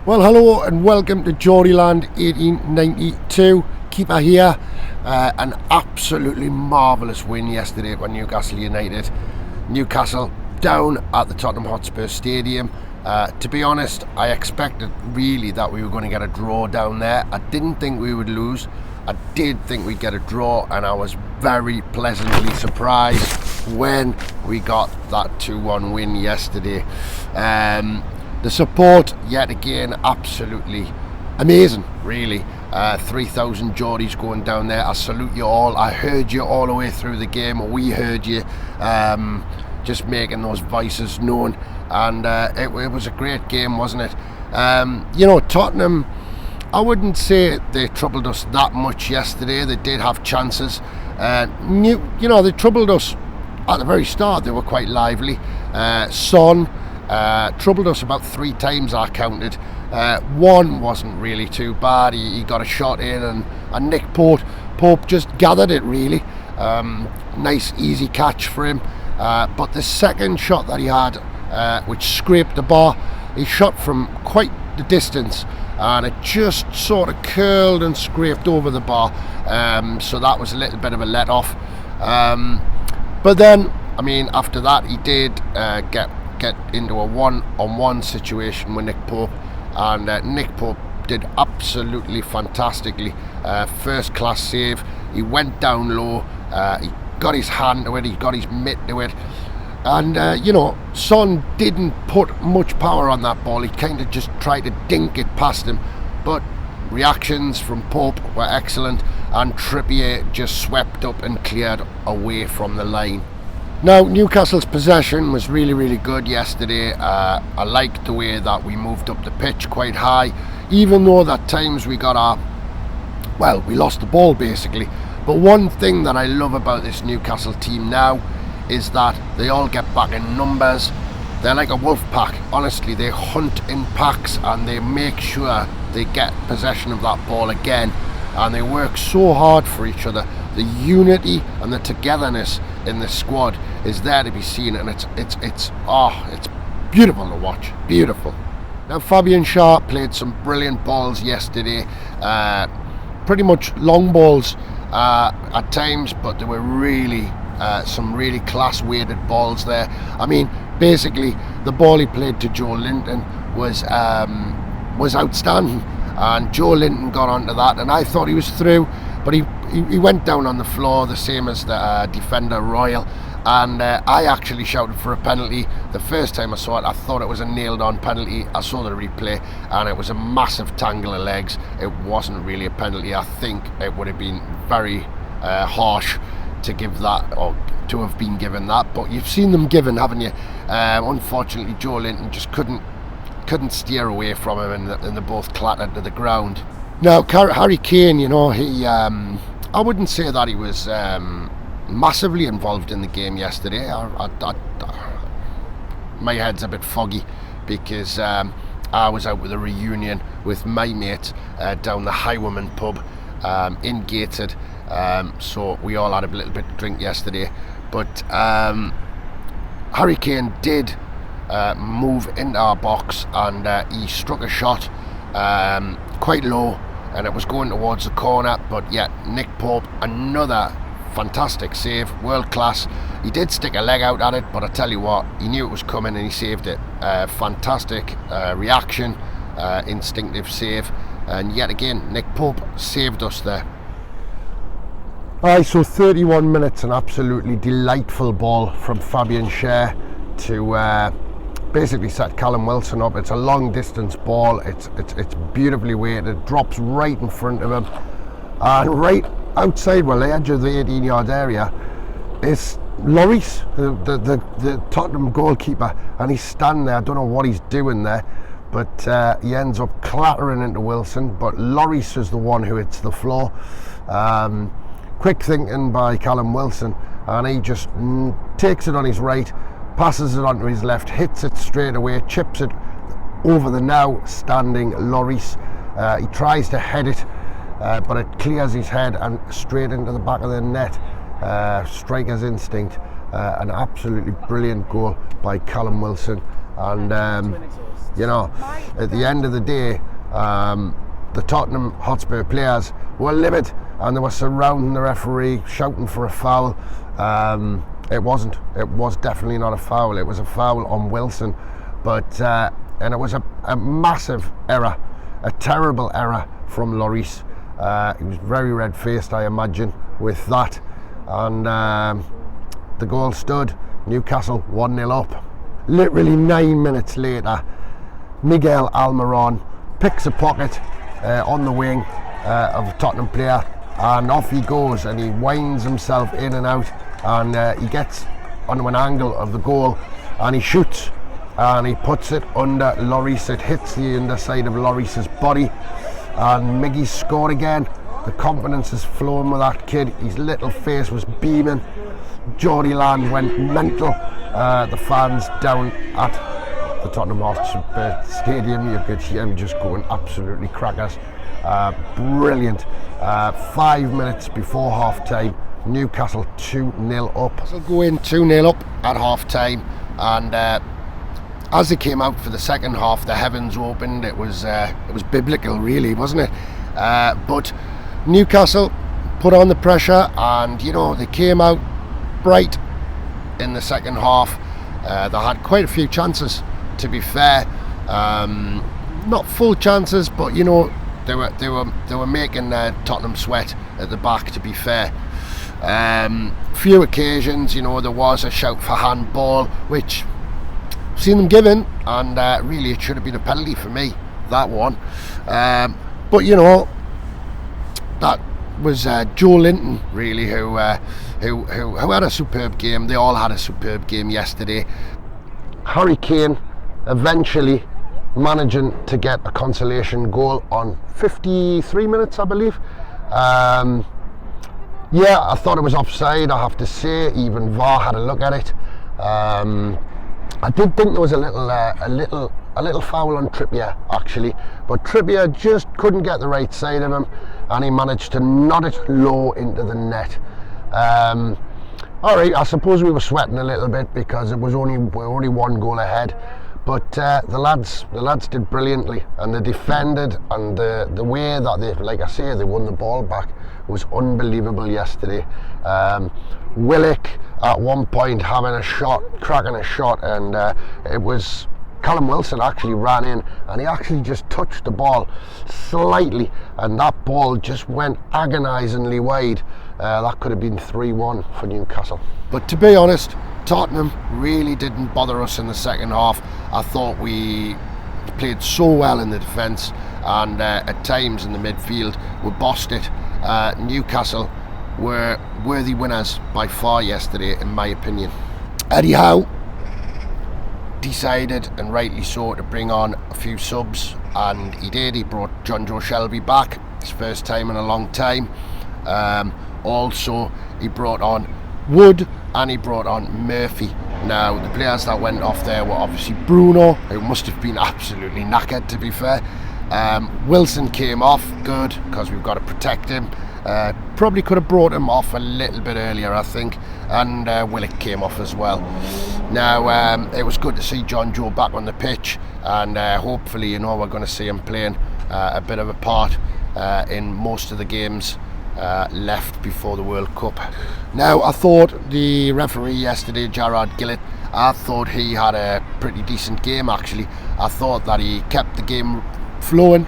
Well, hello and welcome to Geordieland 1892. Keeper here. An absolutely marvellous win yesterday for Newcastle United. Newcastle down at the Tottenham Hotspur Stadium. To be honest, I expected really that we were going to get a draw down there. I didn't think we would lose. I did think we'd get a draw, and I was very pleasantly surprised when we got that 2-1 win yesterday. The support, yet again, absolutely amazing, really. 3,000 Geordies going down there. I salute you all. I heard you all the way through the game. We heard you, just making those voices known. And it was a great game, wasn't it? Tottenham, I wouldn't say they troubled us that much yesterday. They did have chances. They troubled us at the very start. They were quite lively. Son troubled us about 3 times, I counted. One wasn't really too bad. He got a shot in, and Nick Pope just gathered it, really. Nice easy catch for him. But the second shot that he had, which scraped the bar, he shot from quite the distance, and it just sort of curled and scraped over the bar. So that was a little bit of a let off. But then, after that, he did get into a one-on-one situation with Nick Pope, and Nick Pope did absolutely fantastically. First class save. He went down low, he got his hand to it, he got his mitt to it, and Son didn't put much power on that ball. He kind of just tried to dink it past him, but reactions from Pope were excellent, and Trippier just swept up and cleared away from the line. Now, Newcastle's possession was really, really good yesterday. I liked the way that we moved up the pitch quite high, even though at times we lost the ball basically. But one thing that I love about this Newcastle team now is that they all get back in numbers. They're like a wolf pack. Honestly, they hunt in packs, and they make sure they get possession of that ball again, and they work so hard for each other. The unity and the togetherness in the squad is there to be seen, and it's beautiful to watch. Beautiful. Now, Fabian Schär played some brilliant balls yesterday. Pretty much long balls at times, but there were really some really class weighted balls there. Basically the ball he played to Geordieland was outstanding, and Geordieland got onto that, and I thought he was through, but he went down on the floor, the same as the defender Royal, and I actually shouted for a penalty. The first time I saw it, I thought it was a nailed on penalty. I saw the replay, and it was a massive tangle of legs. It wasn't really a penalty. I think it would have been very harsh to give that, or to have been given that, but you've seen them given, haven't you? Unfortunately, Joe Linton just couldn't steer away from him, and they both clattered to the ground. Now, Harry Kane, he I wouldn't say that he was massively involved in the game yesterday. My head's a bit foggy because I was out with a reunion with my mate down the Highwoman pub in Gated, so we all had a little bit to drink yesterday. But Harry Kane did move into our box, and he struck a shot quite low, and it was going towards the corner, but yet Nick Pope, another fantastic save, world class. He did stick a leg out at it, but I tell you what, he knew it was coming and he saved it. Fantastic reaction, instinctive save, and yet again Nick Pope saved us there. Alright, so 31 minutes, an absolutely delightful ball from Fabian Schär to basically set Callum Wilson up. It's a long distance ball, it's beautifully weighted, drops right in front of him, and right outside, the edge of the 18-yard area is Lloris, the Tottenham goalkeeper, and he's standing there. I don't know what he's doing there, but he ends up clattering into Wilson, but Lloris is the one who hits the floor. Quick thinking by Callum Wilson, and he just takes it on his right, passes it onto his left, hits it straight away, chips it over the now standing Lloris. He tries to head it, but it clears his head and straight into the back of the net. Striker's instinct. An absolutely brilliant goal by Callum Wilson. And you know, at the end of the day, the Tottenham Hotspur players were livid, and they were surrounding the referee, shouting for a foul. It wasn't. It was definitely not a foul. It was a foul on Wilson, but and it was a massive error, a terrible error from Lloris. He was very red-faced, I imagine, with that, and the goal stood. Newcastle 1-0 up. Literally 9 minutes later, Miguel Almiron picks a pocket on the wing of a Tottenham player, and off he goes, and he winds himself in and out, and he gets onto an angle of the goal, and he shoots, and he puts it under Lloris. It hits the underside of Lloris's body, and Miggy's scored again. The confidence is flowing with that kid. His little face was beaming. Geordieland went mental. The fans down at the Tottenham Hotspur Stadium, you could hear him just going absolutely crackers. Brilliant. 5 minutes before half time, Newcastle 2-0 up. So go in 2-0 up at half time, and as they came out for the second half, the heavens opened. It was biblical, really, wasn't it? But Newcastle put on the pressure, and you know, they came out bright in the second half. They had quite a few chances, to be fair. Not full chances, but you know, they were making Tottenham sweat at the back, to be fair. Few occasions, you know, there was a shout for handball, which I've seen them given, and really it should have been a penalty for me, that one. But you know, that was Joe Linton, really, who had a superb game. They all had a superb game yesterday. Harry Kane eventually managing to get a consolation goal on 53 minutes, I believe. Yeah, I thought it was offside, I have to say. Even VAR had a look at it. I did think there was a little foul on Trippier, actually, but Trippier just couldn't get the right side of him, and he managed to nod it low into the net. Alright, I suppose we were sweating a little bit because it was only one goal ahead, but the lads did brilliantly, and they defended, and the way that they, like I say, they won the ball back was unbelievable yesterday. Willock at one point having a shot, cracking a shot, and it was Callum Wilson actually ran in, and he actually just touched the ball slightly, and that ball just went agonisingly wide. That could have been 3-1 for Newcastle. But to be honest, Tottenham really didn't bother us in the second half. I thought we played so well in the defence, and at times in the midfield we bossed it. Newcastle were worthy winners by far yesterday, in my opinion. Eddie Howe decided, and rightly so, to bring on a few subs, and he did. He brought John Joe Shelby back, his first time in a long time. Also, he brought on Wood, and he brought on Murphy. Now, the players that went off there were obviously Bruno, who must have been absolutely knackered, to be fair. Wilson came off, good, because we've got to protect him. Probably could have brought him off a little bit earlier, I think, and Willock came off as well. Now, it was good to see John Joe back on the pitch, and hopefully, you know, we're going to see him playing a bit of a part in most of the games left before the World Cup. Now, I thought the referee yesterday, Gerard Gillett, I thought he had a pretty decent game, actually. I thought that he kept the game flowing.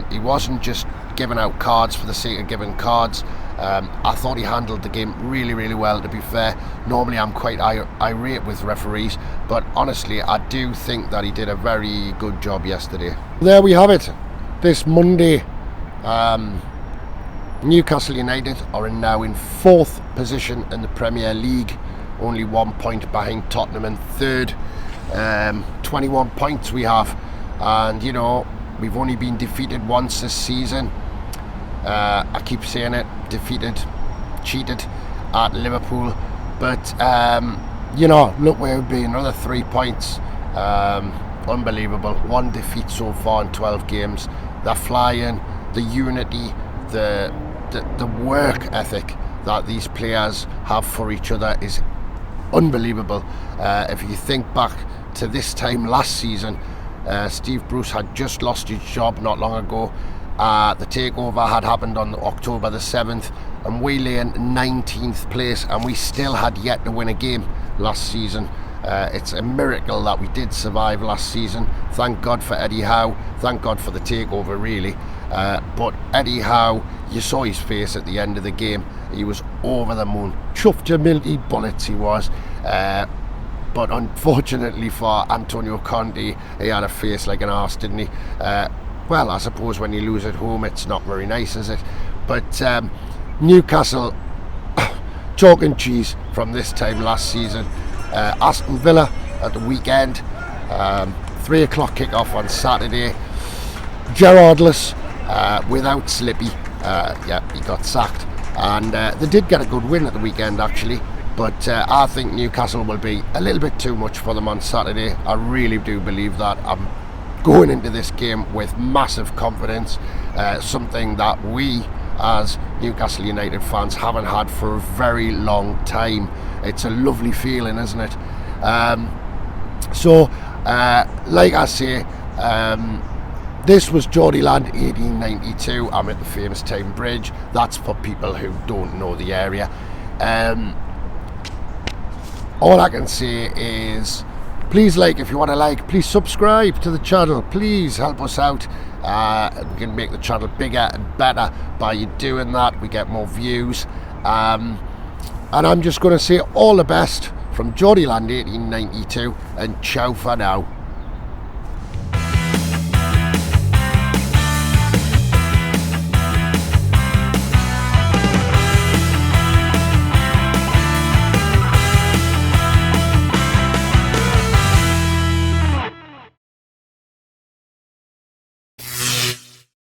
He wasn't just giving out cards for the sake of giving cards. I thought he handled the game really, really well, to be fair. Normally I'm quite irate with referees, but honestly I do think that he did a very good job yesterday. There we have it. This Monday, Newcastle United are now in 4th position in the Premier League, only 1 point behind Tottenham in 3rd. 21 points we have, and you know, we've only been defeated once this season. I keep saying it, defeated, cheated at Liverpool, but you know, look where it would be, another 3 points. Unbelievable. 1 defeat so far in 12 games. The flying, the unity, the work ethic that these players have for each other is unbelievable. If you think back to this time last season. Steve Bruce had just lost his job not long ago. The takeover had happened on October the 7th, and we lay in 19th place, and we still had yet to win a game last season. It's a miracle that we did survive last season. Thank God for Eddie Howe, thank God for the takeover really. But Eddie Howe, you saw his face at the end of the game. He was over the moon, chuffed to milky bullets he was. But unfortunately for Antonio Conte, he had a face like an arse, didn't he? Well, I suppose when you lose at home, it's not very nice, is it? But Newcastle, chalk and cheese from this time last season. Aston Villa at the weekend, 3 o'clock kick-off on Saturday. Gerardless, without Slippy. Yeah, he got sacked. And they did get a good win at the weekend, actually. But I think Newcastle will be a little bit too much for them on Saturday. I really do believe that. I'm going into this game with massive confidence, something that we as Newcastle United fans haven't had for a very long time. It's a lovely feeling, isn't it? Like I say, this was Geordieland 1892. I'm at the famous Tyne Bridge. That's for people who don't know the area. All I can say is, please like if you want to like, please subscribe to the channel, please help us out. We can make the channel bigger and better by you doing that. We get more views. And I'm just going to say all the best from Geordieland 1892, and ciao for now.